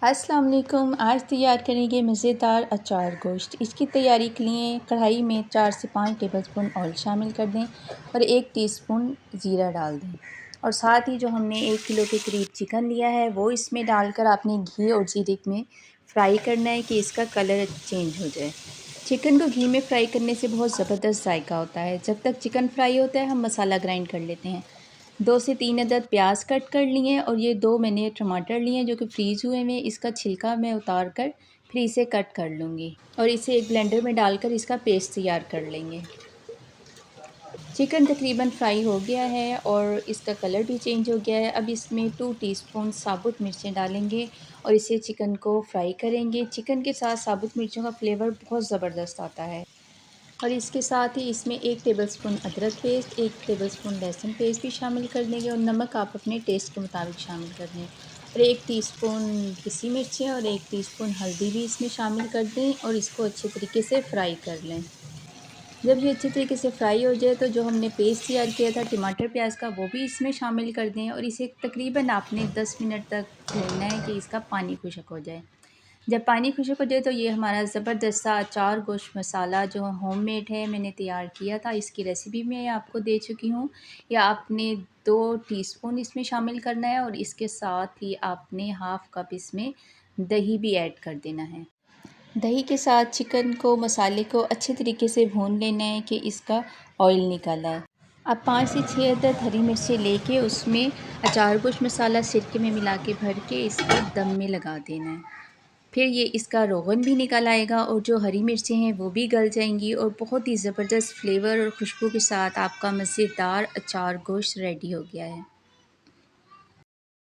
अस्सलाम वालेकुम। आज तैयार करेंगे मज़ेदार अचार गोश्त। इसकी तैयारी के लिए कढ़ाई में 4 से 5 टेबलस्पून ऑयल शामिल कर दें और 1 टीस्पून ज़ीरा डाल दें और साथ ही जो हमने 1 किलो के करीब चिकन लिया है वो इसमें डालकर आपने घी और ज़ीरे में फ्राई करना है कि इसका कलर चेंज हो जाए। चिकन को घी में फ्राई करने से बहुत ज़बरदस्त जायका होता है। जब तक चिकन फ्राई होता है हम मसाला ग्राइंड कर लेते हैं। 2 से 3 अदद प्याज कट कर लिए और ये 2 मैंने टमाटर लिए हैं जो कि फ्रीज़ हुए हुए। इसका छिलका मैं उतार कर फिर इसे कट कर लूँगी और इसे एक ब्लेंडर में डालकर इसका पेस्ट तैयार कर लेंगे। चिकन तकरीबन फ्राई हो गया है और इसका कलर भी चेंज हो गया है। अब इसमें 2 टीस्पून साबुत मिर्चें डालेंगे और इसे चिकन को फ्राई करेंगे। चिकन के साथ साबुत मिर्चों का फ्लेवर बहुत ज़बरदस्त आता है। और इसके साथ ही इसमें 1 टेबलस्पून अदरक पेस्ट, 1 टेबलस्पून लहसुन पेस्ट भी शामिल कर देंगे और नमक आप अपने टेस्ट के मुताबिक शामिल कर दें और 1 टीस्पून पिसी मिर्चें और 1 टीस्पून हल्दी भी इसमें शामिल कर दें और इसको अच्छे तरीके से फ्राई कर लें। जब ये अच्छे तरीके से फ्राई हो जाए तो जो हमने पेस्ट तैयार किया था टमाटर प्याज का वो भी इसमें शामिल कर दें और इसे तकरीबन आपने 10 मिनट तक भूनना है कि इसका पानी खुश्क हो जाए। जब पानी खुश्क हो जाए तो ये हमारा ज़बरदस्त सा अचार गोश्त मसाला जो होममेड है मैंने तैयार किया था, इसकी रेसिपी मैं आपको दे चुकी हूँ। या आपने 2 टीस्पून इसमें शामिल करना है और इसके साथ ही आपने हाफ़ कप इसमें दही भी ऐड कर देना है। दही के साथ चिकन को मसाले को अच्छे तरीके से भून लेना है कि इसका ऑयल निकल आए। अब 5 से 6 अदद हरी मिर्चें लेके उसमें अचार गोश्त मसाला सिरके में मिला के भर के इसको दम में लगा देना है। फिर ये इसका रोगन भी निकल आएगा और जो हरी मिर्चें हैं वो भी गल जाएंगी और बहुत ही ज़बरदस्त फ्लेवर और खुशबू के साथ आपका मज़ेदार अचार गोश्त रेडी हो गया है।